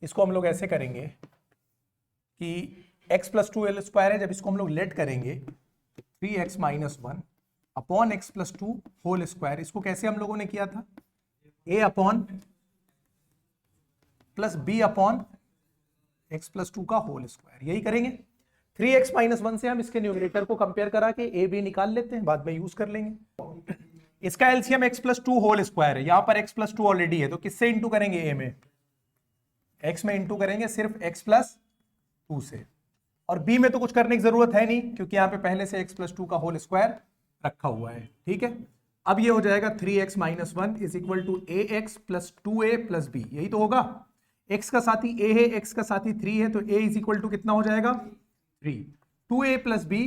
इसको हम लोग ऐसे करेंगे कि x प्लस 2l² है, जब इसको हम लोग लेट करेंगे तो 3x minus 1 upon x plus 2 whole square. इसको कैसे हम लोगों ने किया था, a upon plus b upon x plus 2 का होल स्क्वायर, यही करेंगे। 3x माइनस 1 से हम इसके न्यूमरेटर को कंपेयर करा के a b निकाल लेते हैं, बाद में यूज कर लेंगे। इसका LCM x plus 2 whole square है, यहां पर x प्लस 2 ऑलरेडी है, तो किससे इंटू करेंगे, a में, x में इंटू करेंगे सिर्फ x प्लस 2 से, और b में तो कुछ करने की जरूरत है नहीं क्योंकि यहां पे पहले से x प्लस 2 का होल स्क्वायर रखा हुआ है। ठीक है, अब ये हो जाएगा 3x minus 1 is equal to ax plus 2a plus b, यही तो होगा। x का साथी a है, x का साथी 3 है, तो a इज इक्वल टू कितना हो जाएगा 3। 2a plus b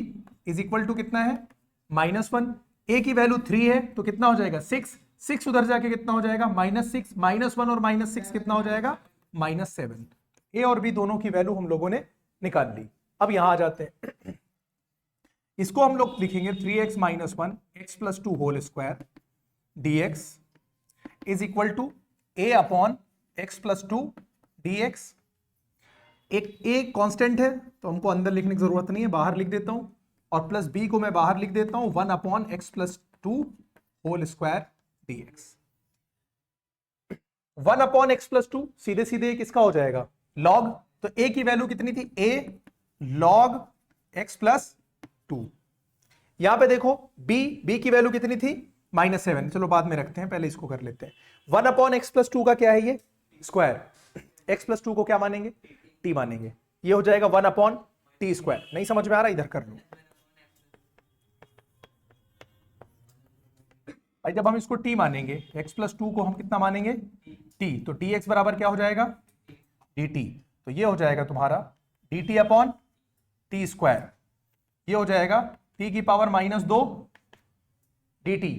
is equal to कितना है -1। a की वैल्यू 3 है तो कितना हो जाएगा 6, 6 उधर जाके कितना हो जाएगा -6, -1 और -6 कितना हो जाएगा -7। a और b दोनों की वैल्यू हम लोगों ने निकाल ली। अब यहां आ जाते हैं, इसको हम लोग लिखेंगे 3x minus 1 x plus 2 whole square dx is equal to a upon x plus 2 dx। एक a कांस्टेंट है तो हमको अंदर लिखने की जरूरत नहीं है, बाहर लिख देता हूं, और प्लस b को मैं बाहर लिख देता हूं 1 upon x plus 2 whole square dx। 1 upon x plus 2 सीधे सीधे किसका हो जाएगा लॉग, तो a की वैल्यू कितनी थी a लॉग x प्लस 2। यहां पे देखो b की वैल्यू कितनी थी -7, चलो बाद में रखते हैं, पहले इसको कर लेते हैं। 1 अपॉन x प्लस 2 का क्या है ये स्क्वायर, x प्लस 2 को क्या मानेंगे t मानेंगे, ये हो जाएगा 1 अपॉन t स्क्वायर। नहीं समझ में आ रहा, इधर कर लो भाई, जब हम इसको t मानेंगे x प्लस 2 को हम कितना मानेंगे t, तो dx बराबर क्या हो जाएगा dt, तो ये हो जाएगा तुम्हारा dt अपॉन t स्क्वायर, ये हो जाएगा t की पावर -2 dt,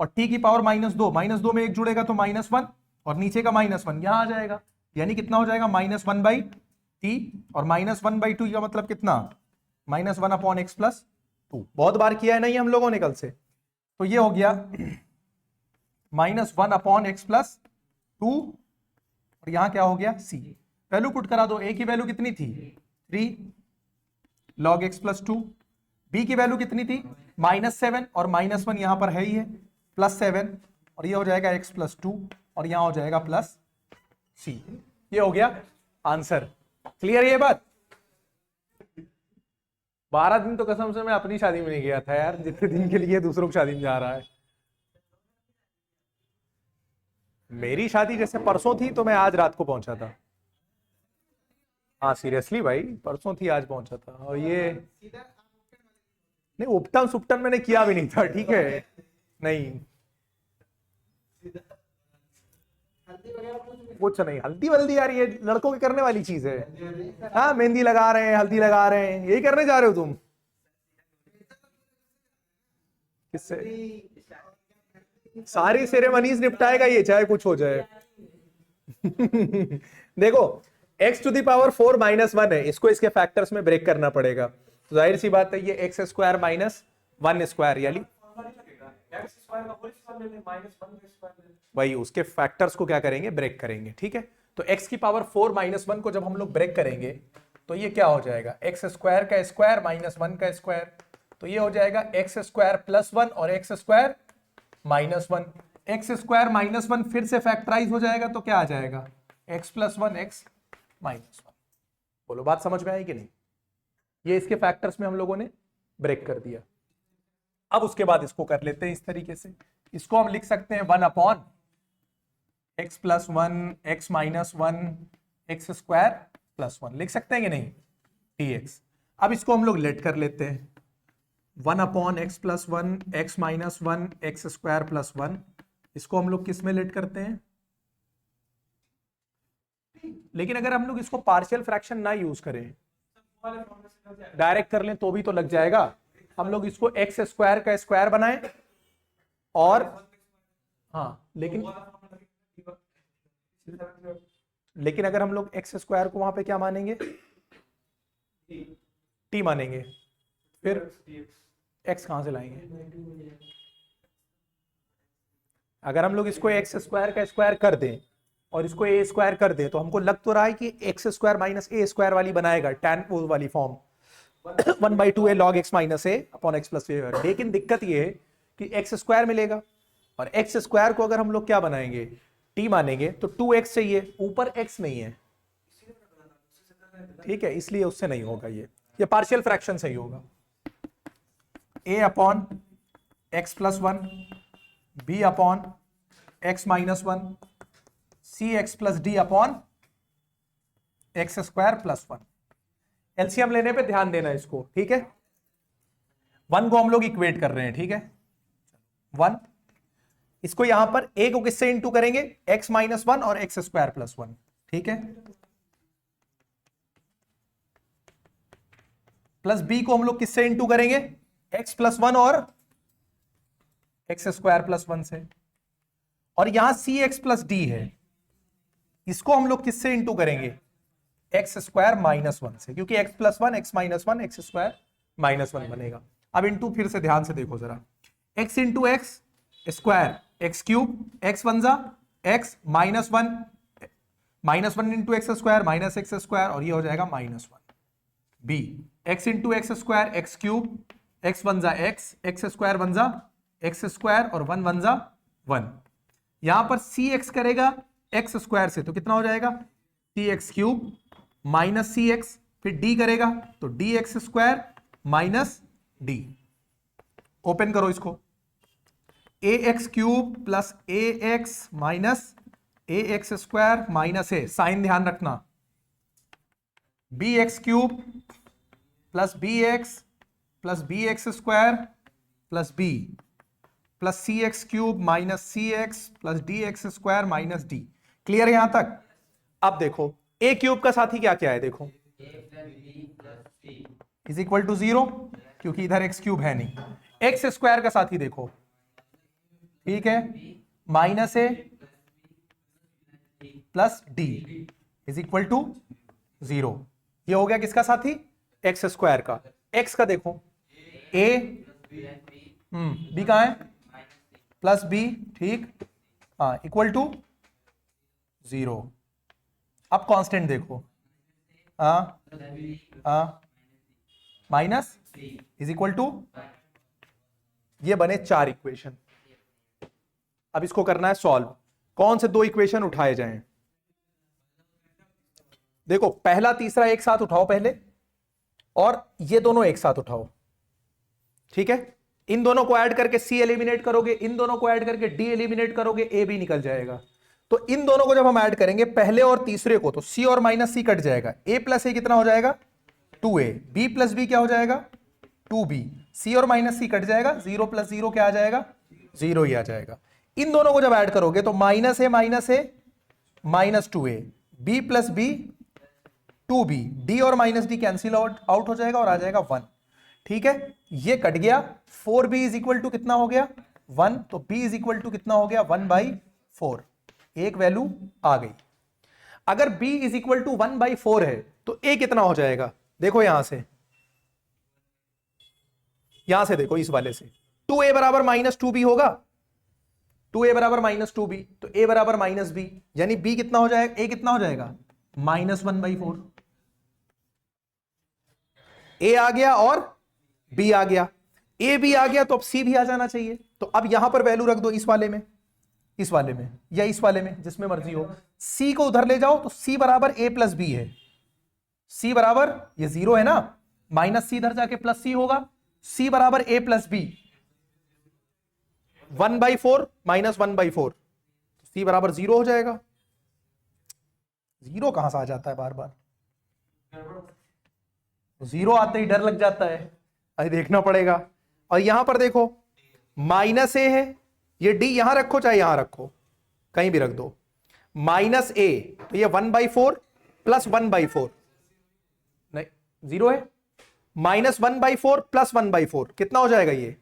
और t की पावर -2 में एक जुड़ेगा तो -1 और नीचे का -1 यहां आ जाएगा, यानी कितना हो जाएगा -1/t, और -1/2 का मतलब कितना -1 अपॉन x प्लस 2। बहुत बार किया है नहीं हम लोगों ने कल से, तो ये हो गया -1 अपॉन x प्लस 2, और यहां क्या हो गया c। वैल्यू पुट करा दो, a की वैल्यू कितनी थी 3 log x प्लस 2, b की वैल्यू कितनी थी -7 और -1 यहां पर है ही है +7, और ये हो जाएगा x प्लस 2 और यहां हो जाएगा प्लस c। ये हो गया आंसर। क्लियर ये बात। 12 दिन तो कसम से मैं अपनी शादी में नहीं गया था यार, जितने दिन के लिए दूसरों की शादी में जा रहा है। मेरी शादी जैसे परसों थी तो मैं आज रात को पहुंचा था। हाँ सीरियसली भाई, परसों थी आज पहुंचा था, और ये नहीं उपटन सुपटन मैंने किया भी नहीं था, ठीक है नहीं कुछ नहीं, हल्दी वल्दी यार ये लड़कों के करने वाली चीज है। हाँ मेहंदी लगा रहे हैं, हल्दी लगा रहे हैं, यही करने जा रहे हो तुम किससे, सारी सेरेमनीज निपटाएगा ये चाहे कुछ हो जाए। देखो x टू दी पावर 4 -1 है, इसको इसके फैक्टर्स में ब्रेक करना पड़ेगा, तो जाहिर सी बात है ये x स्क्वायर -1 स्क्वायर, यानी भाई उसके फैक्टर्स को क्या करेंगे ब्रेक करेंगे। ठीक है, तो x की पावर 4 -1 को जब हम लोग ब्रेक करेंगे तो ये क्या हो जाएगा x स्क्वायर का स्क्वायर -1 का स्क्वायर, तो ये हो जाएगा x स्क्वायर +1 और x स्क्वायर -1। x स्क्वायर -1 फिर से फैक्टराइज हो जाएगा तो क्या आ जाएगा x + 1 x -1। बोलो बात समझ में आई कि नहीं। ये इसके फैक्टर्स में हम लोगों ने ब्रेक कर दिया। अब उसके बाद इसको कर लेते हैं इस तरीके से, इसको हम लिख सकते हैं 1 upon x + 1 x -1 x square +1 लिख सकते हैं कि नहीं dx। अब इसको हम लोग लेट कर लेते हैं 1 upon x + 1 x -1 x square +1, इसको हम लोग किस में लेट करते हैं, लेकिन अगर हम लोग इसको पार्शियल फ्रैक्शन ना यूज करें, डायरेक्ट कर लें तो भी तो लग जाएगा। हम लोग इसको x स्क्वायर का स्क्वायर बनाएं, और हाँ लेकिन अगर हम लोग x स्क्वायर को वहां पे क्या मानेंगे t मानेंगे, फिर x कहां से लाएंगे। अगर हम लोग इसको x स्क्वायर का स्क्वायर कर दें और इसको ए स्क्वायर कर दे तो हमको लग तो रहा है कि x square minus a square वाली बनाएगा, टैन वो वाली form 1/2 a log x minus a upon x plus a. लेकिन दिक्कत ये है कि एक्स स्क्वायर मिलेगा और एक्स स्क्वायर को अगर हम लोग क्या बनाएंगे, टी मानेंगे, तो 2x चाहिए, ऊपर x नहीं है, ठीक है, इसलिए उससे नहीं होगा, ये पार्शियल फ्रैक्शन से ही होगा। a upon x plus 1, b upon x minus 1, c x plus d upon x square plus 1। LCM लेने पे ध्यान देना इसको, ठीक है। 1 को हम लोग इक्वेट कर रहे हैं, ठीक है, 1, इसको यहां पर a को किससे इंटू करेंगे, x माइनस 1 और एक्स स्क्वायर प्लस 1, ठीक है, प्लस b को हम लोग किससे इंटू करेंगे, x प्लस 1 और एक्स स्क्वायर प्लस 1 से, और यहां सी एक्स प्लस डी है, इसको हम लोग किससे इंटू करेंगे, एक्स स्क्वायर माइनस 1 से, क्योंकि x plus 1 x minus 1 x square minus 1 बनेगा। अब इंटू फिर से ध्यान से देखो जरा, x into x square x cube, x one जा x minus 1 into x square minus x square, और ये हो जाएगा minus 1। B x into x square x cube, x one जा एक्स स्क्वायर वन जा एक्स स्क्वायर और 1 one जा 1। यहां पर सी एक्स करेगा एक्स स्क्वायर से, तो कितना हो जाएगा, c x cube minus c x, फिर डी करेगा तो D x square minus d. Open करो इसको, a x cube plus a x minus a x square minus a, sign ध्यान रखना, b x cube plus b x square plus b plus c x cube minus c x plus d x square minus d. Clear है यहां तक? अब देखो ए cube का साथी क्या क्या है, देखो इज इक्वल टू 0, क्योंकि इधर एक्स क्यूब है नहीं। एक्स स्क्वायर का साथी देखो, ठीक है, minus a plus d is equal to 0। ये हो गया किसका साथी, एक्स स्क्वायर का। एक्स का देखो, ए बी कहां है, प्लस बी, ठीक, हाँ, इक्वल टू 0। अब कांस्टेंट देखो, माइनस इज इक्वल टू, ये बने 4 इक्वेशन। अब इसको करना है सॉल्व, कौन से 2 इक्वेशन उठाए जाएं। देखो पहला तीसरा एक साथ उठाओ पहले, और ये दोनों एक साथ उठाओ, ठीक है। इन दोनों को ऐड करके सी एलिमिनेट करोगे, इन दोनों को ऐड करके डी एलिमिनेट करोगे, ए बी निकल जाएगा। तो इन दोनों को जब हम ऐड करेंगे पहले और तीसरे को, तो सी और माइनस सी कट जाएगा, ए प्लस ए कितना हो जाएगा 2a, बी प्लस बी क्या हो जाएगा 2b, सी और माइनस सी कट जाएगा, 0 प्लस 0 क्या आ जाएगा 0 ही आ जाएगा। इन दोनों को जब ऐड करोगे तो minus a minus 2a, b plus b 2b, d और माइनस डी कैंसिल आउट हो जाएगा और आ जाएगा 1, ठीक है। ये कट गया, 4b इज इक्वल टू कितना हो गया 1, तो b इज इक्वल टू कितना हो गया 1/4, एक वैल्यू आ गई। अगर b इज इक्वल टू 1/4 है तो a कितना हो जाएगा, देखो यहां से देखो, इस वाले से 2a बराबर माइनस 2b होगा, 2a बराबर माइनस 2b, तो a बराबर माइनस b, यानी b कितना हो जाएगा, a कितना हो जाएगा -1/4। a आ गया और b आ गया, a b आ गया तो अब c भी आ जाना चाहिए। तो अब यहां पर वैल्यू रख दो, इस वाले में या इस वाले में, जिसमें मर्जी हो। c को उधर ले जाओ तो c बराबर a प्लस बी है, c बराबर ये 0 है ना, माइनस c इधर जाके प्लस c होगा, c बराबर a plus b, 1/4 minus 1/4, c बराबर 0 हो जाएगा। 0 कहां से आ जाता है बार बार, 0 आते ही डर लग जाता है, अरे देखना पड़ेगा। और यहां पर देखो माइनस a है, ये d यहां रखो चाहे यहां रखो, कहीं भी रख दो, माइनस a, तो ये 1/4 प्लस 1/4, नहीं 0 है, माइनस 1/4 प्लस 1/4 कितना हो जाएगा ये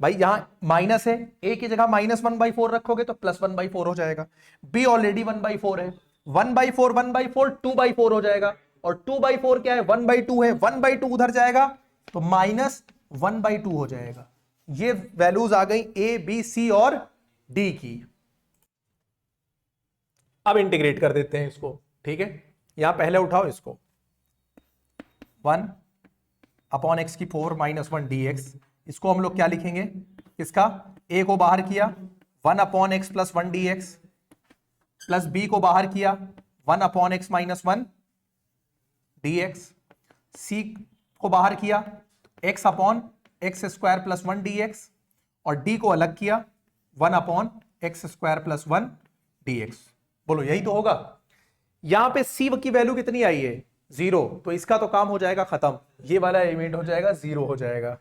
भाई, यहां माइनस है, a की जगह माइनस 1/4 रखोगे तो प्लस 1/4 हो जाएगा। b ऑलरेडी 1/4 है, 1/4 2/4 हो जाएगा, और 2/4 क्या है 1/2 है, 1/2 उधर जाएगा तो माइनस 1/2 हो जाएगा। ये वैल्यूज आ गई a b c और d की। अब इंटीग्रेट कर देते हैं इसको, ठीक है। यहां पहले उठाओ इसको, 1 अपॉन एक्स की 4 माइनस 1 dx, इसको हम लोग क्या लिखेंगे, इसका a को बाहर किया 1 upon x plus 1 dx, plus b को बाहर किया 1 upon x minus 1 dx, c को बाहर किया x upon x square plus 1 dx, और d को अलग किया 1 upon x square plus 1 dx। बोलो यही तो होगा। यहां पे c की वैल्यू कितनी आई है, 0, तो इसका तो काम हो जाएगा खत्म, ये वाला एलिमेंट हो जाएगा 0 हो जाएगा।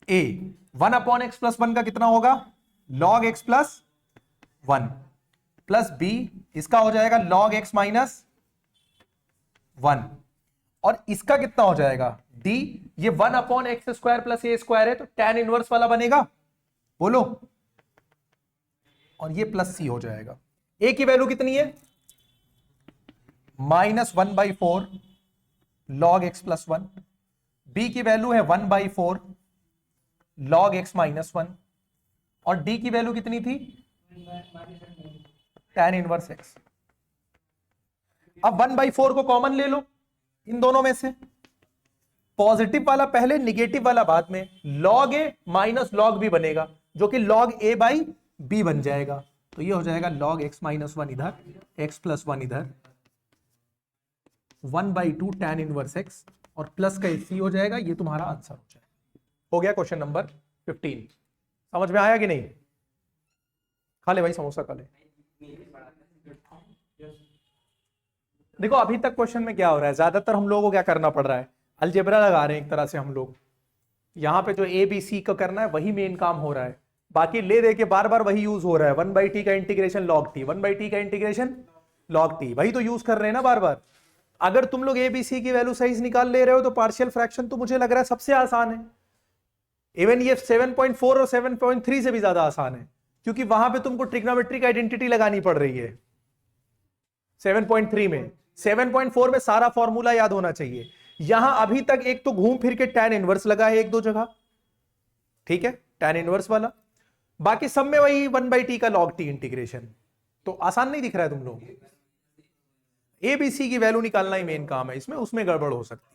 a 1 अपॉन एक्स प्लस 1 का कितना होगा, log x plus 1, plus b इसका हो जाएगा log x माइनस 1, और इसका कितना हो जाएगा d, ये 1 upon x square plus a square है तो tan इनवर्स वाला बनेगा, बोलो, और ये प्लस c हो जाएगा। a की वैल्यू कितनी है, -1/4 log x प्लस 1, b की वैल्यू है 1/4 log x माइनस 1, और d की वैल्यू कितनी थी, tan इनवर्स x। अब 1/4 को कॉमन ले लो इन दोनों में से, पॉजिटिव वाला पहले निगेटिव वाला बाद में, log a minus log b बनेगा जो कि log a बाई b बन जाएगा, तो ये हो जाएगा log x माइनस 1 इधर, x प्लस 1 इधर, 1/2 tan इनवर्स x, और प्लस का c हो जाएगा, ये तुम्हारा आंसर हो जाएगा। हो गया क्वेश्चन नंबर 15। समझ में आया कि नहीं, खा ले भाई समोसा खा ले। देखो अभी तक क्वेश्चन में क्या हो रहा है, ज्यादातर हम लोगों को क्या करना पड़ रहा है, अलजेब्रा लगा रहे हैं एक तरह से हम लोग, यहां पे जो ए बी सी का करना है वही मेन काम हो रहा है, बाकी ले दे के बार बार वही यूज हो रहा है, 1/t का इंटीग्रेशन log t, 1/t का इंटीग्रेशन log t, वही तो यूज कर रहे हैं ना बार बार। अगर तुम लोग ए बी सी की वैल्यू सही निकाल ले रहे हो तो पार्शियल फ्रैक्शन तो मुझे लग रहा है सबसे आसान है, इवन ये 7.4 और 7.3 से भी ज्यादा आसान है, क्योंकि वहां पे तुमको ट्रिग्नोमेट्रिक आइडेंटिटी लगानी पड़ रही है 7.3 में, 7.4 में सारा फॉर्मूला याद होना चाहिए। यहां अभी तक एक तो घूम फिर के tan इनवर्स लगा है एक दो जगह, ठीक है, tan इनवर्स वाला, बाकी सब में वही 1/t का log t इंटीग्रेशन, तो आसान नहीं दिख रहा है तुम लोग। ए बी सी की वैल्यू निकालना ही मेन काम है इसमें, उसमें गड़बड़ हो सकती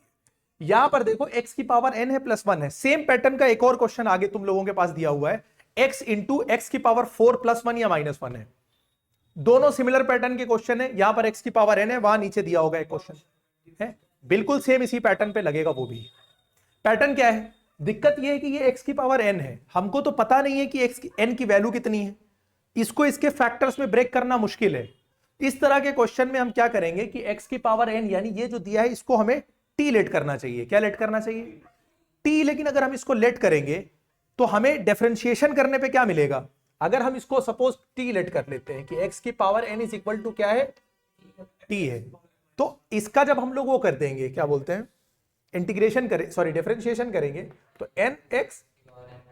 है। यहां पर देखो x की पावर n है प्लस 1 है, सेम पैटर्न का एक और क्वेश्चन आगे तुम लोगों के पास दिया हुआ है, x इंटू एक्स की पावर 4 प्लस 1 या माइनस 1 है, दोनों सिमिलर पैटर्न के क्वेश्चन है। यहां पर x की पावर n है, वहां नीचे दिया होगा एक क्वेश्चन है, बिल्कुल सेम इसी पैटर्न पे लगेगा वो भी। पैटर्न क्या है, दिक्कत ये है कि ये x की पावर n है, हमको तो पता नहीं है कि x की n की वैल्यू कितनी है, इसको इसके फैक्टर्स में ब्रेक करना मुश्किल है। इस तरह के क्वेश्चन में हम क्या करेंगे कि x की पावर n यानी ये जो दिया है इसको हमें t लेट करना चाहिए। क्या लेट करना चाहिए, t, लेकिन अगर हम इसको लेट करेंगे तो हमें डिफरेंशिएशन करने पे क्या मिलेगा, अगर हम इसको सपोज t लेट कर लेते हैं कि x की power n is equal to क्या है, t है, तो इसका जब हम लोग वो कर देंगे क्या बोलते हैं इंटीग्रेशन करें, सॉरी डिफरेंशिएशन करेंगे, तो nx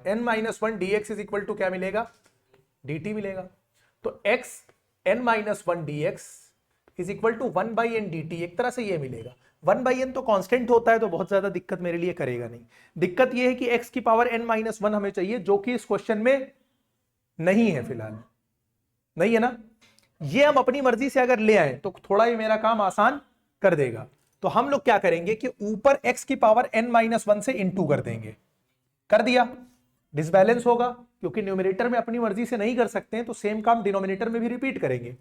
n minus 1 dx is equal to क्या मिलेगा, dt मिलेगा। तो x n minus 1 dx is equal to 1/n dt, एक तरह से ये मिलेगा। 1/n तो कांस्टेंट होता है तो बहुत ज्यादा दिक्कत मेरे लिए करेगा नहीं, दिक्कत ये है कि x की पावर n माइनस 1 हमें चाहिए, जो कि इस क्वेश्चन में नहीं है, फिलहाल नहीं है ना। ये हम अपनी मर्जी से अगर ले आए तो थोड़ा ही मेरा काम आसान कर देगा। तो हम लोग क्या करेंगे कि ऊपर x की पावर n माइनस 1 से इंटू कर देंगे, कर दिया, डिसबैलेंस होगा क्योंकि न्यूमरेटर में अपनी मर्जी से नहीं कर सकते हैं, तो सेम काम डिनोमिनेटर में भी रिपीट करेंगे।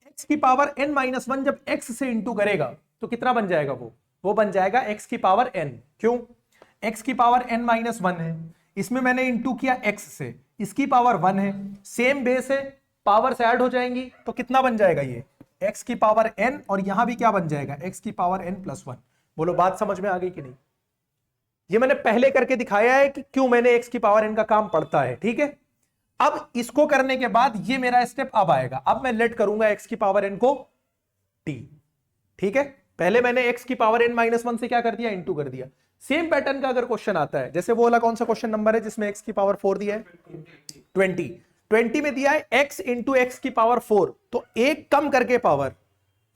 x की पावर n माइनस 1 जब x से इंटू करेगा तो कितना बन जाएगा, वो बन जाएगा x की पावर n। क्यों, x की पावर n माइनस 1 है, इसमें मैंने इंटू किया x से, इसकी पावर 1 है, सेम बेस है, पावर से ऐड हो जाएंगी तो कितना बन जाएगा ये x की पावर n, और यहां भी क्या बन जाएगा x की पावर n प्लस 1। बोलो बात समझ में आ गई कि नहीं। ये मैंने पहले करके दिखाया है कि क्यों मैंने x की पावर n का काम पड़ता है, ठीक है। अब इसको करने के बाद ये मेरा स्टेप अब आएगा, अब मैं लेट करूंगा x की पावर n को t, ठीक है। पहले मैंने x की पावर n माइनस 1 से क्या कर दिया, इंटू कर दिया। सेम पैटर्न का अगर क्वेश्चन आता है, जैसे वो वाला कौन सा क्वेश्चन नंबर है जिसमें x की पावर 4 दिया है, 20 में दिया है x इंटू एक्स की पावर 4, तो एक कम करके पावर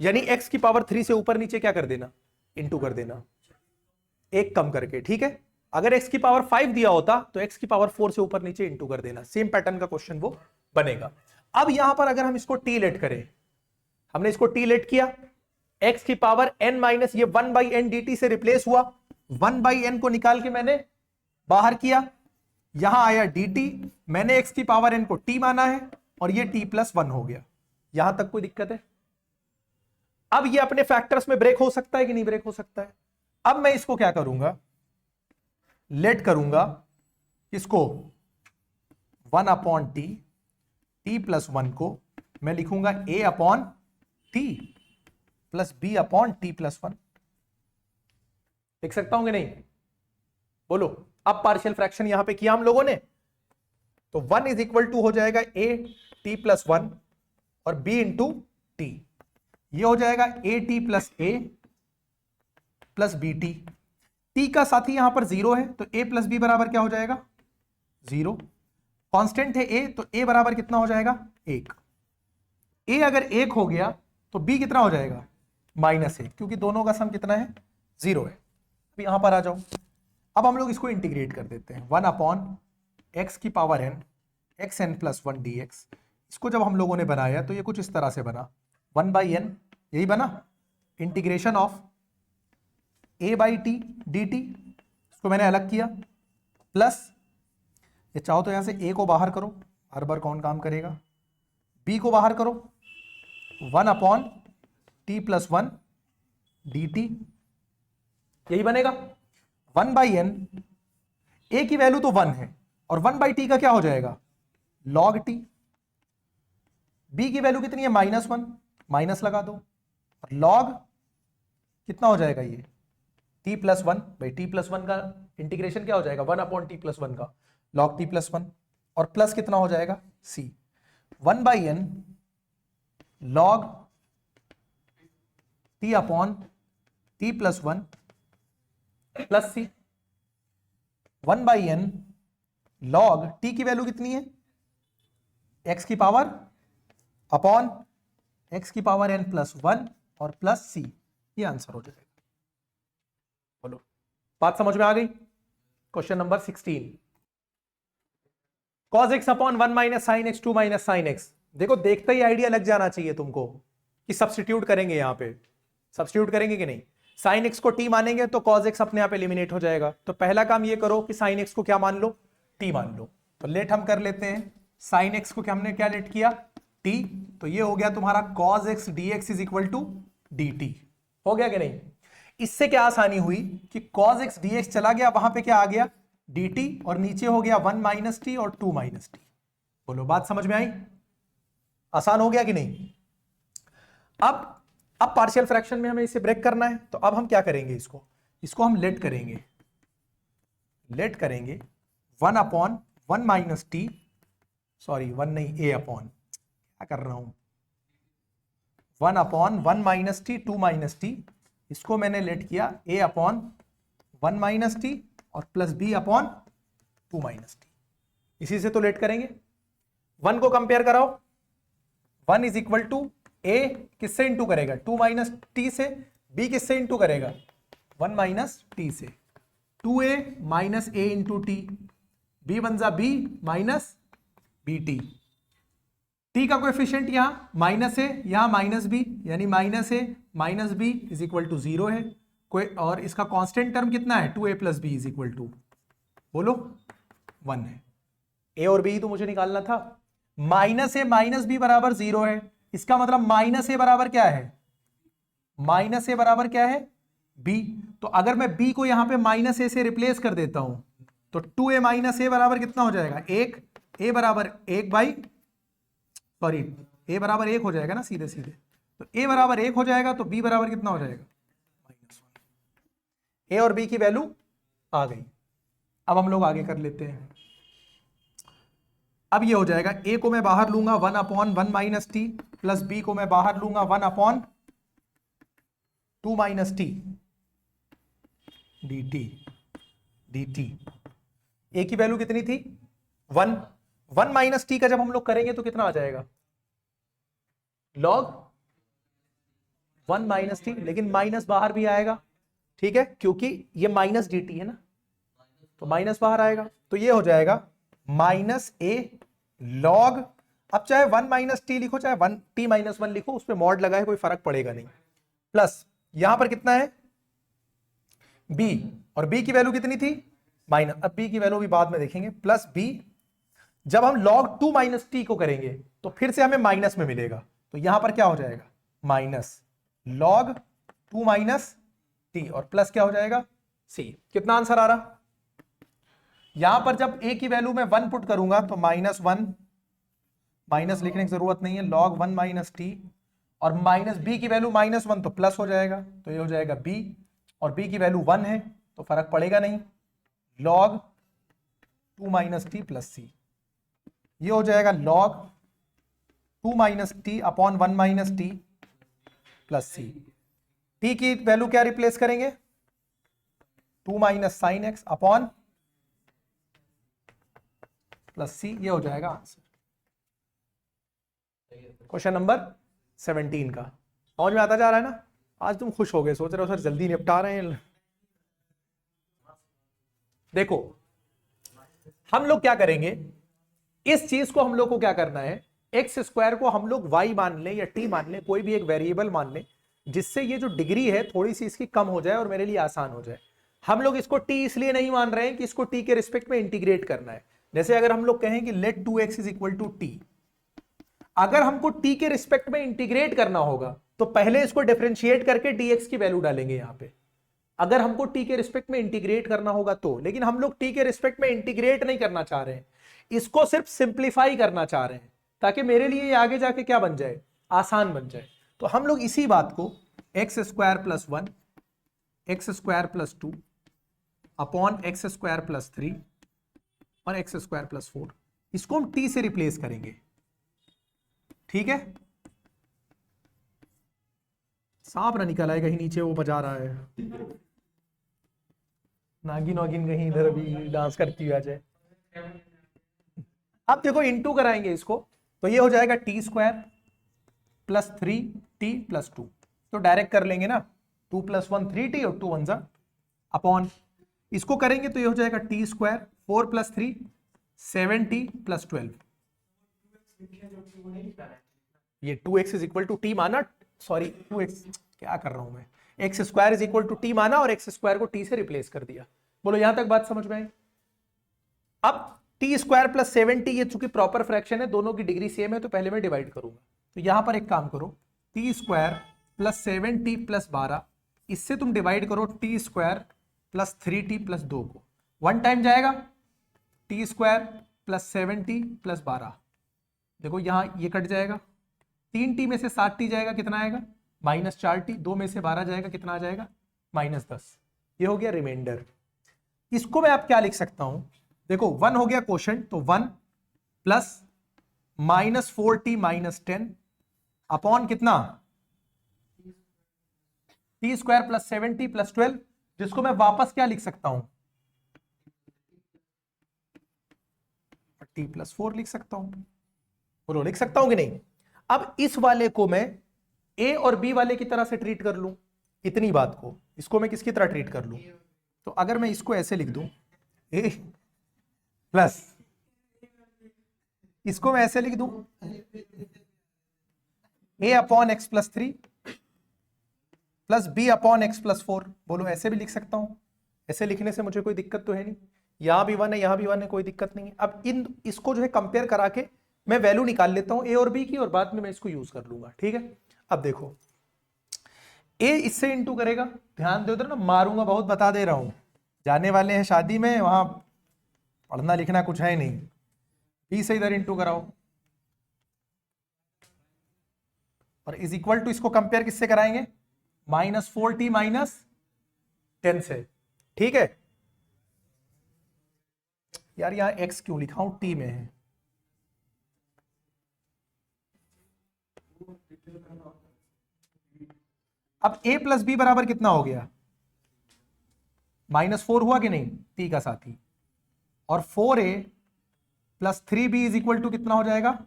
यानी x की पावर 3 से ऊपर नीचे क्या कर देना, इंटू कर देना, एक कम करके, ठीक है। अगर x की पावर 5 दिया होता तो x की पावर 4 से ऊपर नीचे इंटू कर देना, सेम पैटर्न का क्वेश्चन वो बनेगा। अब यहां पर अगर हम इसको टी लेट करें, हमने इसको टी लेट किया, x की पावर n माइनस ये 1/n dt से रिप्लेस हुआ, 1/n को निकाल के मैंने बाहर किया, यहां आया dt, मैंने x की पावर n को t माना है और ये t+1 हो गया। यहां तक कोई दिक्कत है? अब ये अपने फैक्टर्स में ब्रेक हो सकता है कि नहीं ब्रेक हो सकता है? अब मैं इसको क्या करूंगा, लेट करूंगा इसको 1/t, t+1 को मैं लिखूंगा a/t प्लस b/t+1। लिख सकता हूं कि नहीं? बोलो। अब पार्शियल फ्रैक्शन यहां पे किया हम लोगों ने, तो 1 इज इक्वल टू हो जाएगा a/t+1 और b इंटू टी, ये हो जाएगा at plus a plus bt। t का साथी यहां पर 0 है तो a प्लस b बराबर क्या हो जाएगा? 0। कांस्टेंट है a, तो a बराबर कितना हो जाएगा? 1। a अगर 1 हो गया तो b कितना हो जाएगा? -1, क्योंकि दोनों का सम कितना है? 0 है। अब यहां पर आ जाओ, अब हम लोग इसको इंटीग्रेट कर देते हैं। 1/x की पावर n xn+1 dx, इसको जब हम लोगों ने बनाया तो ये कुछ इस तरह से बना, 1/n, यही बना, इंटीग्रेशन ऑफ a/t dt, इसको मैंने अलग किया, प्लस ये चाहो तो यहां से a को बाहर करो, हर बार कौन काम करेगा, b को बाहर करो, 1/t+1 dt, यही बनेगा। 1/n, a की वैल्यू तो 1 है और 1/t का क्या हो जाएगा? log t। b की वैल्यू कितनी है? -1, माइनस लगा दो, और log कितना हो जाएगा? ये t+1, भाई t+1 का इंटीग्रेशन क्या हो जाएगा? 1/t+1 का log t+1, और प्लस कितना हो जाएगा? c। 1/n log t/t+1 plus c। 1/n log t की वैल्यू कितनी है? x की पावर अपॉन x की पावर n+1 और प्लस c, ये आंसर हो जाएगा। बोलो, बात समझ में आ गई? Question number 16, cos x upon 1 minus sine x 2 minus sine x. देखो, देखते ही आइडिया लग जाना चाहिए तुमको कि सब्स्टिट्यूट करेंगे, यहां पे सब्स्टिट्यूट करेंगे कि नहीं। साइन एक्स को t मानेंगे तो cos x अपने आप एलिमिनेट हो जाएगा। तो पहला काम ये करो कि साइन एक्स को क्या मान लो? t मान लो। तो लेट हम कर लेते हैं, साइन एक्स को हमने क्या लेट किया? t, तो ये हो गया तुम्हारा cos x dx is equal to dt। हो गया कि नहीं? इससे क्या आसानी हुई कि cos x dx चला गया, वहां पे क्या आ गया? dt, और नीचे हो गया 1 माइनस टी और 2 माइनस टी। बोलो, बात समझ में आई? आसान हो गया कि नहीं? अब पार्शियल फ्रैक्शन में हमें इसे ब्रेक करना है, तो अब हम क्या करेंगे? इसको हम लेट करेंगे 1/1 माइनस टी, सॉरी 1 नहीं, a अपॉन, क्या कर रहा हूं, 1/1 माइनस टी 2 माइनस टी, इसको मैंने लेट किया a/1 माइनस टी और प्लस b/2 माइनस टी। इसी से तो लेट करेंगे। 1 को कंपेयर कराओ, 1 इज इक्वल टू a किससे इंटू करेगा? 2 माइनस टी से। b किससे इंटू करेगा? 1 माइनस टी से। 2a minus a into t, b बन जा b minus b t. T का कोएफिशिएंट यहां माइनस है, यहां माइनस बी, यानी minus a minus b is equal to 0 है कोई, और इसका कांस्टेंट टर्म कितना है? 2a plus b is equal to, बोलो, 1 है। ए और बी तो मुझे निकालना था। माइनस ए माइनस बी बराबर 0 है, इसका मतलब माइनस ए बराबर क्या है? माइनस ए बराबर क्या है? बी। तो अगर मैं बी को यहां पे माइनस ए से रिप्लेस कर देता हूं तो 2a माइनस ए बराबर कितना हो जाएगा? 1। ए बराबर 1 बाई, सॉरी, ए बराबर 1 हो जाएगा ना सीधे सीधे, तो ए बराबर 1 हो जाएगा, तो बी बराबर कितना हो जाएगा? -1। ए और बी की वैल्यू आ गई। अब हम लोग आगे कर लेते हैं। अब ये हो जाएगा, ए को मैं बाहर लूंगा 1/1 माइनस टी, प्लस बी को मैं बाहर लूंगा 1/2 माइनस टी डी टी। ए की वैल्यू कितनी थी? 1 माइनस टी का जब हम लोग करेंगे तो कितना आ जाएगा? लॉग 1 माइनस टी, लेकिन माइनस बाहर भी आएगा, ठीक है, क्योंकि ये माइनस डी टी है ना, तो माइनस बाहर आएगा, तो ये हो जाएगा -a log अब चाहे 1 माइनस टी लिखो चाहे 1 टी माइनस 1 लिखो, उस पर मॉड लगा है, कोई फर्क पड़ेगा नहीं। प्लस यहां पर कितना है b, और b की वैल्यू कितनी थी माइनस, अब b की वैल्यू भी बाद में देखेंगे, प्लस b। जब हम log 2 माइनस टी को करेंगे तो फिर से हमें माइनस में मिलेगा, तो यहां पर क्या हो जाएगा माइनस log 2 माइनस टी, और प्लस क्या हो जाएगा c। कितना आंसर आ रहा? यहां पर जब a की वैल्यू में 1 पुट करूंगा तो -1, माइनस लिखने की जरूरत नहीं है, log 1 माइनस टी, और माइनस b की वैल्यू -1 तो प्लस हो जाएगा, तो ये हो जाएगा b, और b की वैल्यू 1 है तो फर्क पड़ेगा नहीं, log 2 minus t plus c. ये हो जाएगा log 2 minus t upon 1 minus t plus c. T की वैल्यू क्या रिप्लेस करेंगे 2 minus sine x upon plus c, ये हो जाएगा आंसर। क्वेश्चन नंबर 17 का समझ में आता जा रहा है ना? आज तुम खुश हो गए, सोच रहे हो सर जल्दी निपटा रहे हैं। देखो हम लोग क्या करेंगे, इस चीज को हम लोग को क्या करना है, एक्स स्क्वायर को हम लोग वाई मान लें या टी मान लें, कोई भी एक वेरिएबल मान लें, जिससे ये जो डिग्री है थोड़ी सी इसकी कम हो जाए और मेरे लिए आसान हो जाए। हम लोग इसको टी इसलिए नहीं मान रहे हैं कि इसको टी के रिस्पेक्ट में इंटीग्रेट करना है। जैसे अगर हम लोग कहें कि let 2x is equal to t, अगर हमको टी के रिस्पेक्ट में इंटीग्रेट करना होगा तो पहले इसको डिफरेंशिएट करके dx की वैल्यू डालेंगे यहां पे, अगर हमको टी के रिस्पेक्ट में इंटीग्रेट करना होगा तो। लेकिन हम लोग टी के रिस्पेक्ट में इंटीग्रेट नहीं करना चाह रहे हैं, इसको सिर्फ सिंप्लीफाई करना चाह रहे हैं, ताकि मेरे लिए ये आगे जाके क्या बन जाए, आसान बन जाए। तो हम लोग इसी बात को x square plus 1, x square plus 2 upon x square plus 3 और एक्स स्क्वायर प्लस 4, इसको हम टी से रिप्लेस करेंगे। ठीक है, सांप ना निकल आए कहीं नीचे, वो बजा रहा है, नागिन वागिन कहीं इधर भी डांस करती हुई आ जाए। अब देखो इंटू कराएंगे इसको, तो ये हो जाएगा T square plus 3t plus 2, तो डायरेक्ट कर लेंगे ना, 2 + 1 3t और 2 1 अपॉन, इसको करेंगे तो ये हो जाएगा टी स्क्वायर 4 + 3 7t प्लस 12। ये 2x is equal to t माना, सॉरी 2x क्या कर रहा हूं मैं, x square is equal to t माना और एक्स स्क्वायर को टी से रिप्लेस कर दिया। बोलो यहां तक बात समझ में आई? अब टी स्क्वायर प्लस 7t, ये चूंकि प्रॉपर फ्रैक्शन है, दोनों की डिग्री सेम है, तो पहले मैं डिवाइड करूंगा। तो यहां पर एक काम करो, T square plus 7t plus 12, इससे तुम डिवाइड करो T square plus 3t plus 2 को, 1 टाइम जाएगा T square plus 7t plus 12, देखो यहां ये कट जाएगा, 3t में से 7t जाएगा, कितना आएगा -4t, 2 में से 12 जाएगा, कितना आ जाएगा -10, ये हो गया रिमाइंडर। इसको मैं आप क्या लिख सकता हूं, देखो 1 हो गया क्वोशंट, तो 1 प्लस -4t - 10 अपॉन कितना T square plus 7t plus 12, जिसको मैं वापस क्या लिख सकता हूं t प्लस 4 लिख सकता हूं। बोलो लिख सकता हूं कि नहीं? अब इस वाले को मैं a और b वाले की तरह से ट्रीट कर लूं, इतनी बात को इसको मैं किसकी तरह ट्रीट कर लूं, तो अगर मैं इसको ऐसे लिख दूं a प्लस, इसको मैं ऐसे लिख दूं a upon x plus 3 plus b upon x plus 4, बोलो ऐसे भी लिख सकता हूं, ऐसे लिखने से मुझे कोई दिक्कत तो है नहीं, यहां भी 1 है यहां भी 1 है, कोई दिक्कत नहीं है। अब इसको जो है कंपेयर करा के मैं वैल्यू निकाल लेता हूं a और b की, और बाद में मैं इसको यूज कर लूंगा। ठीक है, अब देखो a इससे इंटू करेगा, ध्यान दो इधर ना, मारूंगा बहुत, बता दे रहा हूं, जाने वाले हैं शादी में, वहां पढ़ना लिखना कुछ है नहीं, b से इधर इंटू कराओ, और इज इक्वल टू, इसको कंपेयर किससे कराएंगे -4t - 10 से। ठीक है यार, यहां x क्यों लिखा हूं, t में है, अब a प्लस बी बराबर कितना हो गया -4 हुआ कि नहीं, t का साथी, और 4a plus 3b is equal to कितना हो जाएगा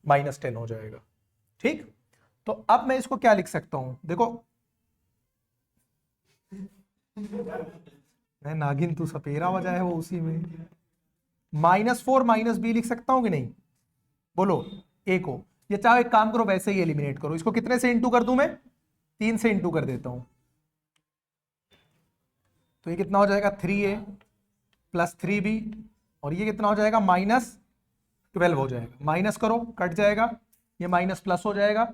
-10 हो जाएगा। ठीक, तो अब मैं इसको क्या लिख सकता हूं, देखो मैं नागिन तू सपेरा बजा है वो उसी में, -4 - b लिख सकता हूं कि नहीं, बोलो ए को, ये चाहो एक काम करो वैसे ही एलिमिनेट करो, इसको कितने से इंटू कर दूं मैं, 3 से इंटू कर देता हूं, तो ये कितना हो जाएगा 3a प्लस 3b, और ये कितना हो जाएगा -12 हो जाएगा, माइनस करो कट जाएगा, ये माइनस प्लस हो जाएगा,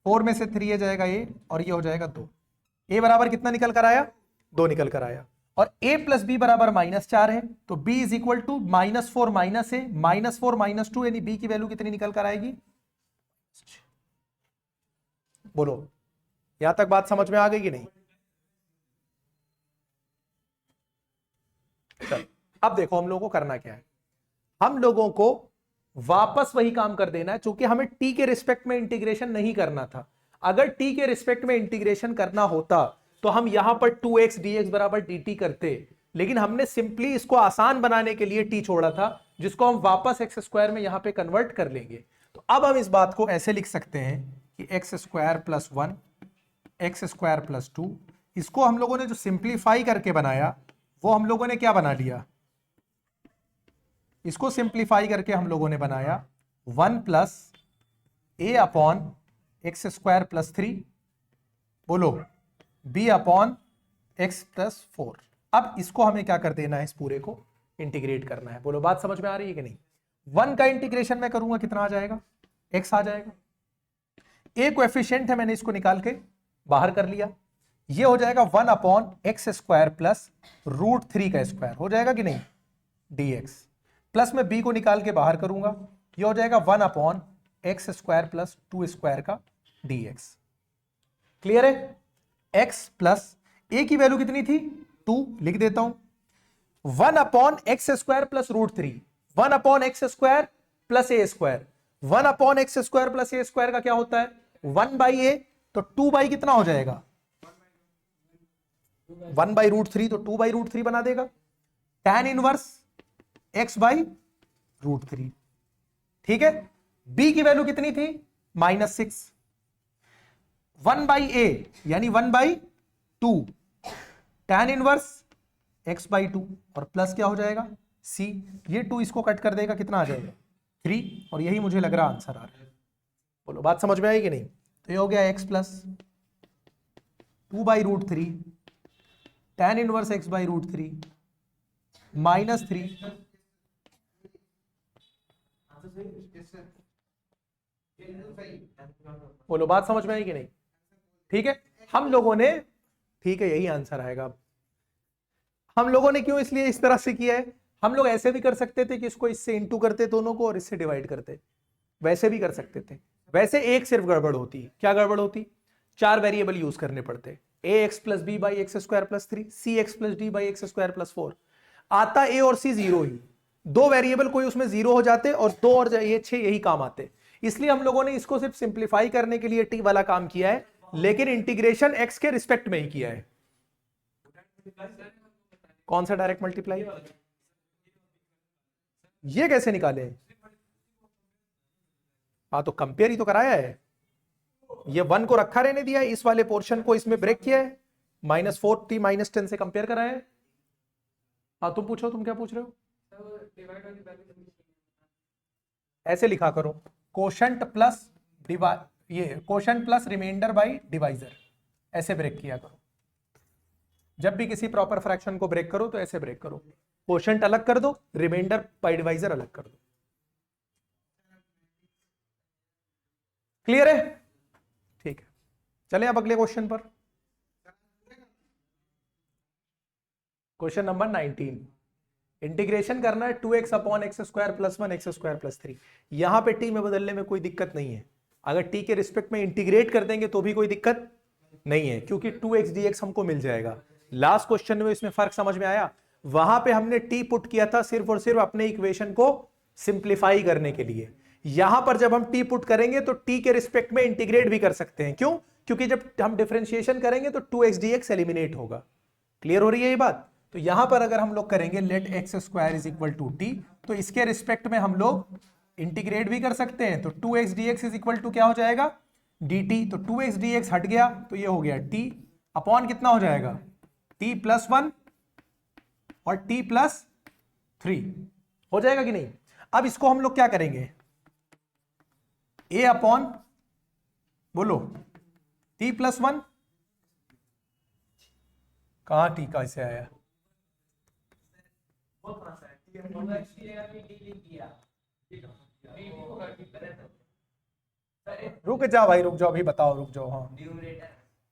4 में से 3 a जाएगा a, और ये हो जाएगा 2, a बराबर कितना निकल कर आया, 2 निकल कर आया, और a प्लस बी बराबर -4 है, तो b is equal to -4 minus a, -4 -2, यानी b की वैल्यू कितनी निकल कर आएगी। बोलो यहां तक बात समझ में आ गई कि नहीं। चल अब देखो हम लोगों को करना क्या है, हम लोगों को वापस वही काम कर देना है, क्योंकि हमें t के रिस्पेक्ट में इंटीग्रेशन नहीं करना था। अगर t के रिस्पेक्ट में इंटीग्रेशन करना होता तो हम यहां पर 2x dx बराबर dt करते, लेकिन हमने सिंपली इसको आसान बनाने के लिए t छोड़ा था, जिसको हम वापस x स्क्वायर में यहां पे कन्वर्ट कर लेंगे। तो अब हम इस बात को ऐसे लिख सकते हैं कि x square plus 1 x square plus 2, इसको हम लोगों ने जो सिंप्लीफाई करके बनाया वो हम लोगों ने क्या बना लिया, इसको सिंप्लीफाई करके हम लोगों ने बनाया 1 प्लस ए अपॉन एक्स स्क्वायर प्लस 3, बोलो b अपॉन एक्स प्लस 4। अब इसको हमें क्या कर देना है, इस पूरे को इंटीग्रेट करना है। बोलो बात समझ में आ रही है कि नहीं। 1 का इंटीग्रेशन में करूंगा कितना आ जाएगा, x आ जाएगा, a कोएफिशिएंट है मैंने इसको निकाल के बाहर कर लिया, ये हो जाएगा 1 अपॉन एक्स स्क्वायर प्लस √3 का स्क्वायर, हो जाएगा कि नहीं dx, प्लस में b को निकाल के बाहर करूंगा, ये हो जाएगा 1 upon x square plus 2 square का dx। क्लियर है। x प्लस a की वैल्यू कितनी थी 2, लिख देता हूं 1 upon x square plus √3, 1 upon x square plus a square, 1 upon x square plus a square का क्या होता है 1 बाई ए, तो 2 बाई कितना हो जाएगा 1 बाई √3, तो 2 बाई √3 बना देगा, tan इनवर्स x बाई √3। ठीक है, b की वैल्यू कितनी थी -6, 1 बाई a यानी 1 by 2, tan inverse x by 2, और प्लस क्या हो जाएगा c, ये 2 इसको कट कर देगा, कितना आ जाएगा 3, और यही मुझे लग रहा आंसर आ रहा है। बोलो बात समझ में आई कि नहीं। तो ये हो गया x plus 2 by √3 tan inverse x by √3 -3, बोलो बात समझ में आई कि नहीं। ठीक है, हम लोगों ने, ठीक है यही आंसर आएगा। हम लोगों ने क्यों इसलिए इस तरह से किया है, हम लोग ऐसे भी कर सकते थे कि इसको इससे इंटू करते दोनों को और इससे डिवाइड करते, वैसे भी कर सकते थे। वैसे एक सिर्फ गड़बड़ होती, क्या गड़बड़ होती, 4 वेरिएबल यूज करने पड़ते, a x plus b by x square plus 3, c x plus d by x square plus 4। आता ए और सी जीरो ही, 2 वेरिएबल कोई उसमें जीरो हो जाते और 2 और ये 6 यही काम आते। इसलिए हम लोगों ने इसको सिर्फ सिंप्लीफाई करने के लिए टी वाला काम किया है, लेकिन इंटीग्रेशन एक्स के रिस्पेक्ट में ही किया है। कौन सा डायरेक्ट मल्टीप्लाई, ये कैसे निकाले, हाँ तो कंपेयर ही तो कराया है, ये 1 को रखा रहने दिया है, इस वाले पोर्शन को इसमें ब्रेक किया है, -4t -10 से कंपेयर कराया है। हाँ तुम पूछो, तुम क्या पूछ रहे हो। ऐसे लिखा करो, कोशेंट प्लस डिवाइड, ये quotient plus remainder by divisor, ऐसे ब्रेक किया करो। जब भी किसी प्रॉपर फ्रैक्शन को ब्रेक करो तो ऐसे ब्रेक करो, कोशेंट अलग कर दो, रिमाइंडर बाई डिवाइजर अलग कर दो। क्लियर है, ठीक है। चले अब अगले क्वेश्चन पर, क्वेश्चन नंबर 19। इंटीग्रेशन करना है 2x upon x square plus 1 x square plus 3। यहां पे t में बदलने में कोई दिक्कत नहीं है, अगर t के रिस्पेक्ट में इंटीग्रेट कर देंगे तो भी कोई दिक्कत नहीं है, क्योंकि 2x dx हमको मिल जाएगा। लास्ट क्वेश्चन में इसमें फर्क समझ में आया, वहां पे हमने t पुट किया था सिर्फ और सिर्फ अपने इक्वेशन को सिंप्लीफाई करने के लिए। यहां पर जब हम t पुट करेंगे तो t के रिस्पेक्ट में इंटीग्रेट भी कर सकते हैं, क्यों, क्योंकि जब हम डिफरेंशिएशन करेंगे तो 2x dx एलिमिनेट होगा। क्लियर हो रही है ये बात। तो यहां पर अगर हम लोग करेंगे let x square is equal to t, तो इसके रिस्पेक्ट में हम लोग इंटीग्रेट भी कर सकते हैं, तो 2x dx is equal to क्या हो जाएगा dt, तो 2x dx हट गया तो ये हो गया t अपॉन कितना हो जाएगा t प्लस 1 और t प्लस 3 हो जाएगा कि नहीं। अब इसको हम लोग क्या करेंगे, ए अपॉन बोलो टी प्लस वन, कहाँ टी का इसे आया, रुक जाओ भाई, रुक जाओ, अभी बताओ, रुक जाओ। हाँ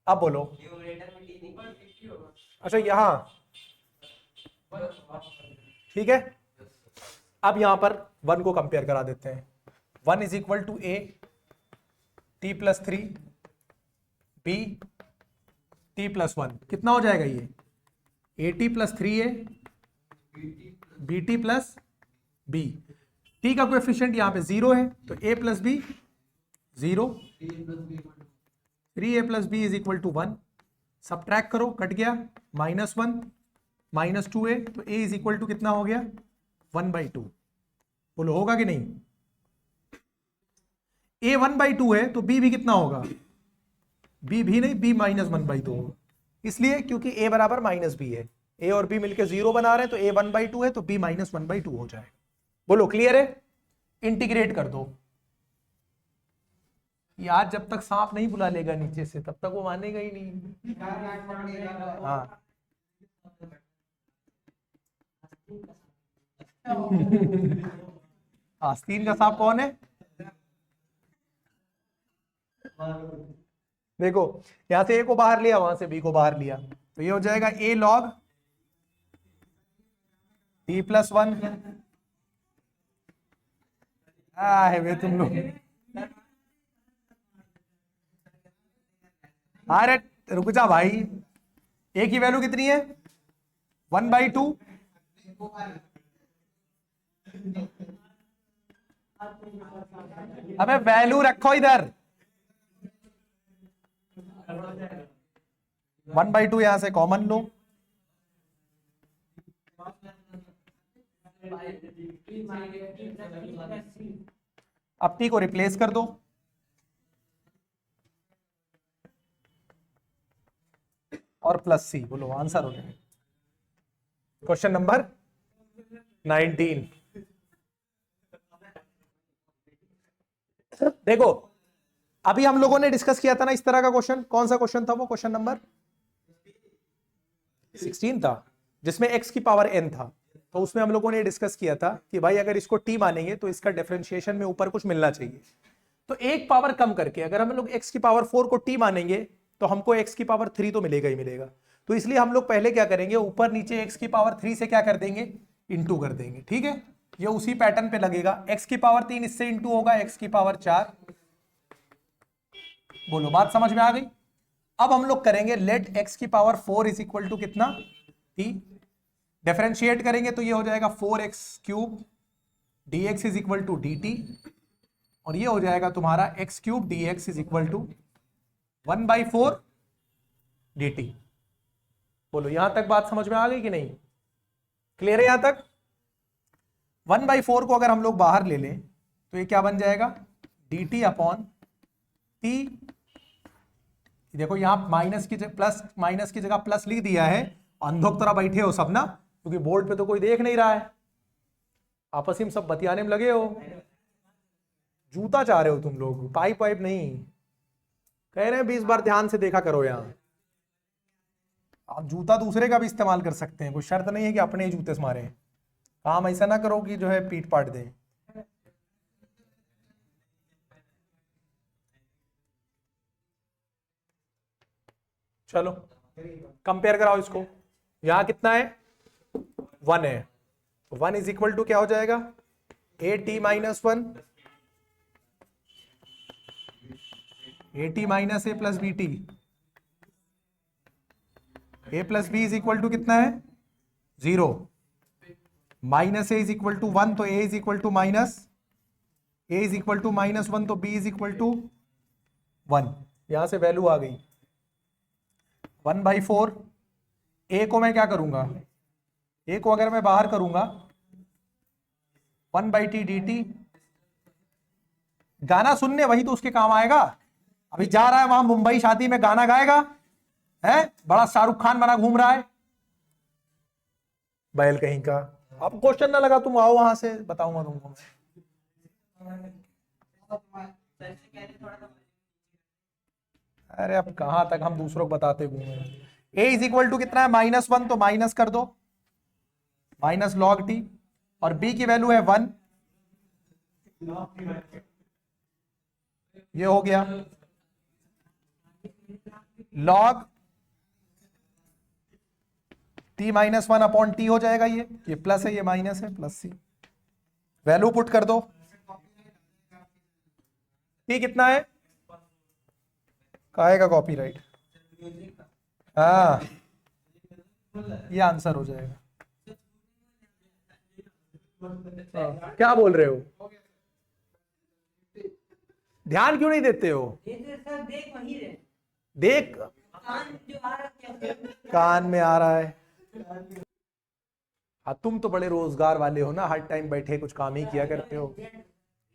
अब बोलो। अच्छा यहाँ, ठीक है। अब यहां पर वन को कंपेयर करा देते हैं। One is equal to a t plus three b t plus one, कितना हो जाएगा ये, a t plus three a b t plus b. T का कोएफिशिएंट यहां पे जीरो है तो a plus b zero, three a plus b is equal to one. Subtract करो, कट गया, minus one minus two a, तो a is equal to कितना हो गया, वन बाई टू। बोलो होगा कि नहीं, ए वन बाई टू है तो बी भी कितना होगा, बी भी नहीं, b minus one by two होगा। इसलिए क्योंकि ए बराबर माइनस बी है, ए और बी मिलकर जीरो बना रहे हैं, तो ए वन बाई टू है तो b minus one by two हो जाएगा। बोलो क्लियर है, इंटीग्रेट कर दो। यार जब तक सांप नहीं बुला लेगा नीचे से तब तक वो मानेगा ही नहीं। हाँ आस्तीन का सांप कौन है, देखो यहां से ए को बाहर लिया, वहां से बी को बाहर लिया, तो ये हो जाएगा ए लॉग टी प्लस वन। है वे तुम लोग, अरे रुक जा भाई, ए की वैल्यू कितनी है, वन बाई टू, अबे वैल्यू रखो इधर, वन बाई टू यहां से कॉमन लो, अब टी को रिप्लेस कर दो, और प्लस सी। बोलो आंसर हो गया क्वेश्चन नंबर 19। देखो अभी हम लोगों ने डिस्कस किया था ना इस तरह का क्वेश्चन, कौन सा क्वेश्चन था वो, क्वेश्चन नंबर 16 था, जिसमें x की पावर n था। तो उसमें हम लोगों ने डिस्कस किया था कि भाई अगर इसको t मानेंगे तो इसका डिफरेंशिएशन में ऊपर कुछ मिलना चाहिए। तो एक पावर कम करके अगर हम लोग x की पावर 4 को t मानेंगे तो हमको x की पावर 3 तो मिलेगा ही मिलेगा। तो इसलिए हम लोग पहले क्या करेंगे, ऊपर नीचे x की पावर 3 से क्या कर देंगे, इंटू कर देंगे। ठीक है, ये उसी पैटर्न पे लगेगा, x की पावर 3 इससे इंटू होगा x की पावर 4। बोलो बात समझ में आ गई। अब हम लोग करेंगे लेट x की पावर 4 इज इक्वल टू कितना, t। डिफरेंशिएट करेंगे तो ये हो जाएगा 4x cube dx is equal to dt, और ये हो जाएगा तुम्हारा x cube dx is equal to 1/4 dt। बोलो यहां तक बात समझ में आ गई कि नहीं, क्लियर है यहां तक। 1/4 को अगर हम लोग बाहर ले लें तो ये क्या बन जाएगा, dt अपॉन t। देखो यहां माइनस की प्लस, माइनस की जगह प्लस लिख दिया है, अंधों की तरह बैठे हो सब ना, क्योंकि बोर्ड पे तो कोई देख नहीं रहा है, आपस में सब बतियाने में लगे हो, जूता चाह रहे हो तुम लोग, पाइप वाइप नहीं। कह रहे हैं 20 बार ध्यान से देखा करो, यहां आप जूता दूसरे का भी इस्तेमाल कर सकते हैं, कोई शर्त नहीं है कि अपने ही जूते से मारे। काम ऐसा ना करो कि जो है पीट पाट दे। चलो कंपेयर कराओ इसको, यहां कितना है, 1 है, 1 इज इक्वल टू क्या हो जाएगा, a t minus one, a t minus a plus b t, a plus b is equal to कितना है, 0, minus a is equal to 1, तो a is equal to minus, a is equal to minus 1, तो B is equal to 1। यहां से value आ गई 1/4। ए को मैं क्या करूंगा, ए को अगर मैं बाहर करूंगा 1/t dt, गाना सुनने वही तो उसके काम आएगा। अभी जा रहा है वहां मुंबई शादी में, गाना गाएगा, है बड़ा शाहरुख खान बना घूम रहा है, बैल कहीं का। अब क्वेश्चन ना लगा, तुम आओ वहां से बताऊंगा तुमको। अरे अब कहां तक हम दूसरों को बताते घूमे। a इज इक्वल टू कितना है -1, तो माइनस कर दो, माइनस लॉग टी, और b की वैल्यू है 1, ये हो गया लॉग t -1 अपॉन टी हो जाएगा, ये प्लस है, ये माइनस है, प्लस सी। वैल्यू पुट कर दो, t कितना है, काहे का कॉपीराइट, हाँ ये आंसर हो जाएगा। क्या बोल रहे हो, ध्यान क्यों नहीं देते हो, देख कान में आ रहा है। हाँ तुम तो बड़े रोजगार वाले हो ना, हर टाइम बैठे कुछ काम ही किया करते हो।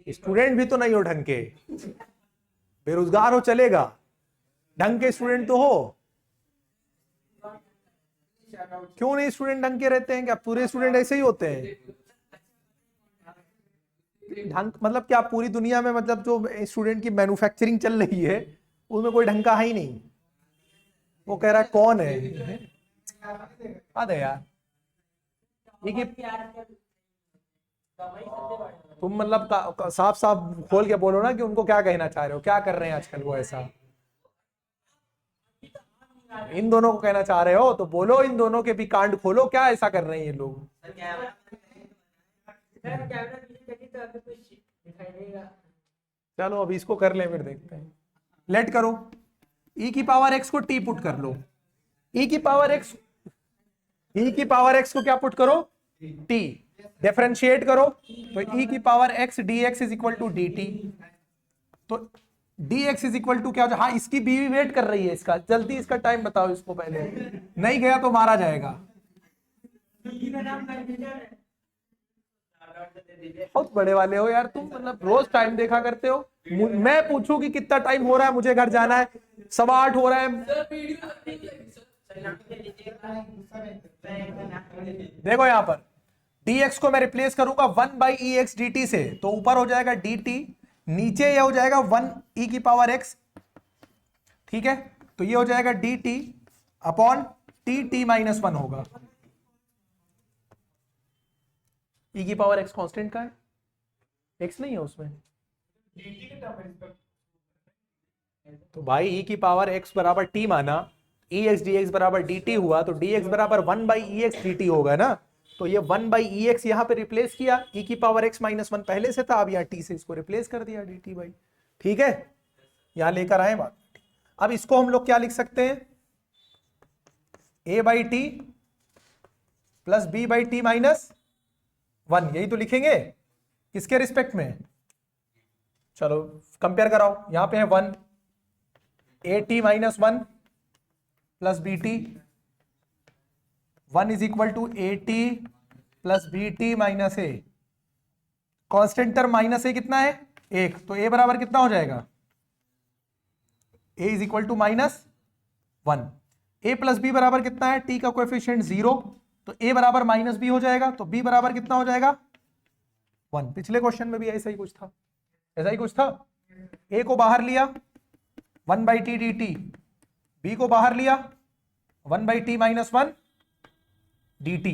स्टूडेंट भी तो नहीं हो ढंग के, बेरोजगार हो चलेगा, ढंग के स्टूडेंट तो हो। क्यों नहीं स्टूडेंट ढंग के रहते हैं, क्या पूरे स्टूडेंट ऐसे ही होते हैं, ढंग मतलब क्या पूरी दुनिया में, मतलब जो स्टूडेंट की मैन्युफैक्चरिंग चल रही है उसमें कोई ढंग का है ही नहीं। वो कह रहा है कौन है, अरे यार ये तुम मतलब साफ साफ खोल के बोलो ना कि उनको क्या कहना चाह रहे हो, क्या कर रहे हैं आजकल वो, ऐसा इन दोनों को कहना चाह रहे हो तो बोलो, इन दोनों के भी कांड खोलो, क्या ऐसा कर रहे हैं ये लोग। चलो अभी इसको कर ले, फिर देखते हैं। लेट करो, e की पावर x को t पुट कर लो, e की पावर x को क्या पुट करो, t, डिफरेंशिएट करो, तो e की power x dx is equal to dt, तो dx इज इक्वल टू क्या हो जाए, हाँ इसकी बीवी वेट कर रही है, इसका जल्दी इसका टाइम बताओ इसको, पहले नहीं गया तो मारा जाएगा। बहुत बड़े वाले हो यार तुम, मतलब रोज टाइम देखा करते हो। मैं पूछूं कि कितना टाइम हो रहा है, मुझे घर जाना है, 8:15 हो रहा है। देखो यहां पर dx को मैं रिप्लेस करूंगा 1/ex dt से, तो ऊपर हो जाएगा dt, नीचे ये हो जाएगा 1 e की पावर x, ठीक है, तो ये हो जाएगा dt अपॉन t -1 होगा। e की पावर x कांस्टेंट का है, x नहीं है उसमें, तो भाई e की पावर x बराबर t माना, ex dx बराबर dt हुआ, तो dx बराबर 1/ex dt होगा ना, तो ये 1/ex यहां पे रिप्लेस किया, e की पावर x -1 पहले से था, अब यहाँ t से इसको रिप्लेस कर दिया dt भाई, ठीक है, यहां लेकर आए बात। अब इसको हम लोग क्या लिख सकते हैं, a/t प्लस b/t -1, यही तो लिखेंगे किसके रिस्पेक्ट में, चलो कंपेयर कराओ, यहां पे है 1, at -1 plus bt, 1 is equal to at plus bt minus a, constant term minus a कितना है 1, तो a बराबर कितना हो जाएगा, a is equal to -1, a plus b बराबर कितना है, t का कोएफिशिएंट 0, तो a बराबर -b हो जाएगा, तो b बराबर कितना हो जाएगा 1। पिछले क्वेश्चन में भी ऐसा ही कुछ था, ऐसा ही कुछ था, a को बाहर लिया 1/t dt, b को बाहर लिया 1/t -1 dt,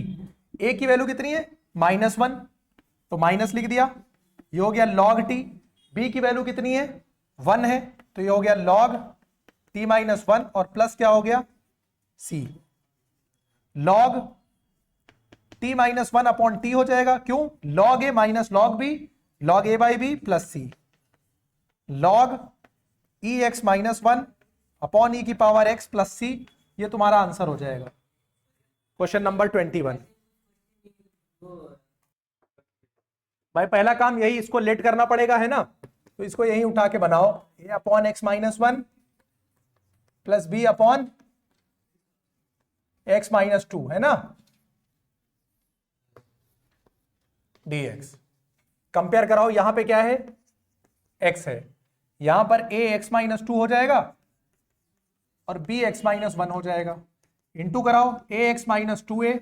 a की वैल्यू कितनी है -1, तो माइनस लिख दिया, ये हो गया log t, b की वैल्यू कितनी है 1 है, तो ये हो गया log t -1, और प्लस क्या हो गया c, log t -1 upon t हो जाएगा, क्यों log a minus log b, log a/b plus c, log ex -1 upon e की पावर x प्लस c, ये तुम्हारा आंसर हो जाएगा क्वेश्चन नंबर 21। भाई पहला काम यही, इसको लेट करना पड़ेगा है ना, तो इसको यही उठा के बनाओ, a upon x -1 plus b upon x -2 है ना, dx, कंपेयर कराओ, यहां पे क्या है x है, यहां पर a x -2 हो जाएगा और b x -1 हो जाएगा, इंटू कराओ a x -2a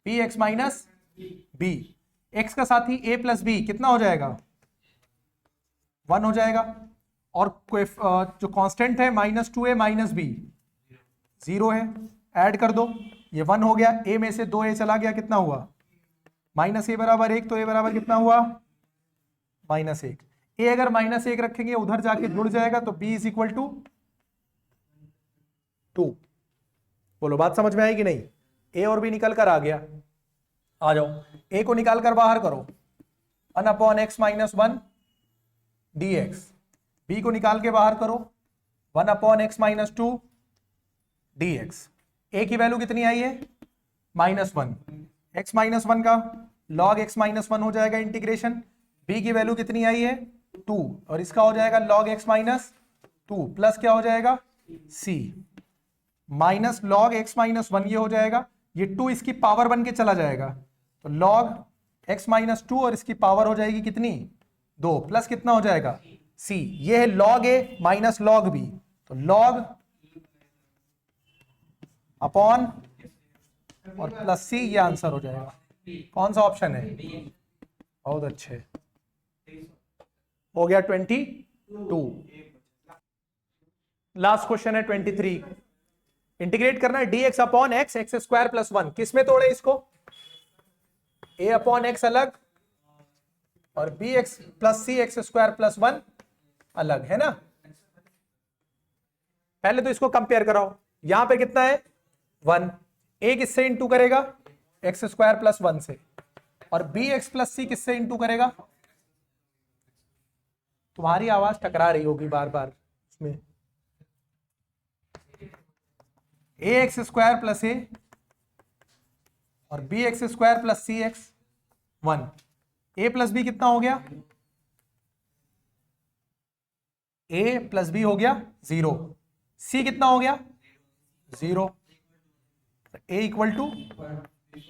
b x -b, x का साथी a प्लस b कितना हो जाएगा 1 हो जाएगा, और जो कांस्टेंट है -2a माइनस बी 0 है, ऐड कर दो, ये 1 हो गया, a में से 2a चला गया, कितना हुआ -a बराबर 1, तो a बराबर कितना हुआ -1। a अगर -1 रखेंगे उधर जाके जुड़ जाएगा, तो b इज इक्वल टू 2। बोलो बात समझ में आई कि नहीं? a और b निकल कर आ गया, आ जाओ, a को निकाल कर बाहर करो, 1/x-1 dx, b को निकाल के बाहर करो, 1/x-2 dx। a की वैल्यू कितनी आई है -1, x-1 का log x-1 हो जाएगा इंटीग्रेशन, b की वैल्यू कितनी आई है 2, और इसका हो जाएगा log x-2 प्लस क्या हो जाएगा c माइनस log x-1, ये हो जाएगा, ये 2 इसकी पावर बन के चला जाएगा, तो log x-2 और इसकी पावर हो जाएगी कितनी 2, प्लस कितना हो जाएगा c, ये है log a minus log b, तो log अपॉन और प्लस c, ये आंसर हो जाएगा। कौन सा ऑप्शन है? बहुत अच्छे, हो गया 22। लास्ट क्वेश्चन है 23, इंटीग्रेट करना है dx upon x x² plus 1, किस में तोड़े इसको, a अपॉन x अलग और bx plus c x² plus 1 अलग, है ना। पहले तो इसको कंपेयर कराओ, यहां पे कितना है 1, a किससे इंटू करेगा x² प्लस 1 से, और bx प्लस c किससे इंटू करेगा, तुम्हारी आवाज टकरा रही होगी बार बार इसमें, ax² प्लस a और bx² plus cx 1, a plus b कितना हो गया, a प्लस b हो गया 0, c कितना हो गया 0, a equal to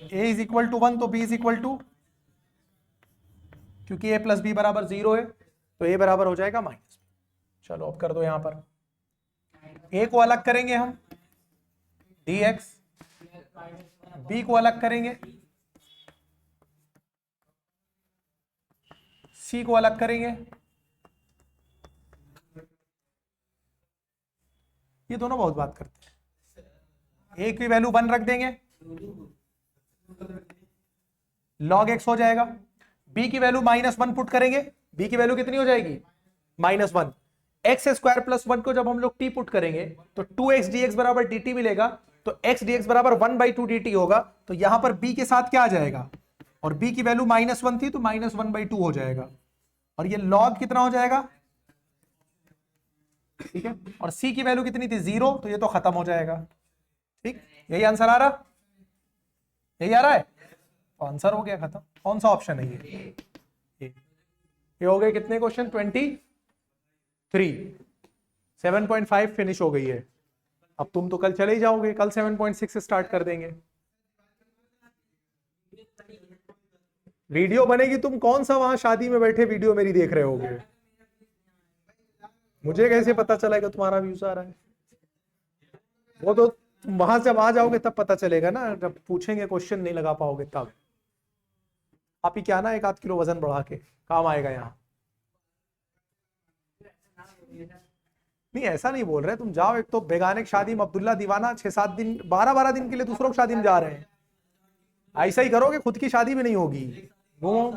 a is equal to 1, तो b इज इक्वल टू, क्योंकि a प्लस b बराबर 0 है, तो a बराबर हो जाएगा माइनस। चलो अब कर दो, यहां पर a को अलग करेंगे हम dx, b को अलग करेंगे, c को अलग करेंगे, ये दोनों बहुत बात करते हैं। a की वैल्यू 1 रख देंगे, log x हो जाएगा, b की वैल्यू -1 पुट करेंगे, b की वैल्यू कितनी हो जाएगी -1, x² प्लस 1 को जब हम लोग t पुट करेंगे तो 2x dx बराबर dt मिलेगा, तो x dx बराबर 1/2 dt होगा, तो यहां पर b के साथ क्या आ जाएगा, और b की वैल्यू -1 थी तो -1/2 हो जाएगा, और ये log कितना हो जाएगा, ठीक है, और c की वैल्यू कितनी थी 0, तो ये तो खत्म हो जाएगा। ठीक, यही आंसर आ रहा, यही आ रहा है, तो आंसर हो गया खत्म। कौन सा ऑप्शन है ये हो गए कितने क्वेश्चन 23, 7.5 फिनिश हो गई है। अब तुम तो कल चले ही जाओगे, कल 7.6 से स्टार्ट कर देंगे। वीडियो बनेगी, तुम कौन सा वहां शादी में बैठे वीडियो मेरी देख रहे होगे, मुझे कैसे पता चलेगा तुम्हारा व्यूज आ रहा है, वो तो वहां से आ जाओगे तब पता चलेगा ना, जब पूछेंगे क्वेश्चन नहीं लगा पाओगे तब। आप ही क्या ना 1-8 किलो वजन बढ़ा के काम आएगा यहाँ। नहीं ऐसा नहीं बोल रहे, तुम जाओ, एक तो बेगाने की शादी में अब्दुल्ला दीवाना 6-7 दिन 12-12 दिन के लिए दूसरों की शादी में जा रहे हैं, ऐसा ही करोगे, खुद की शादी भी नहीं होगी। वो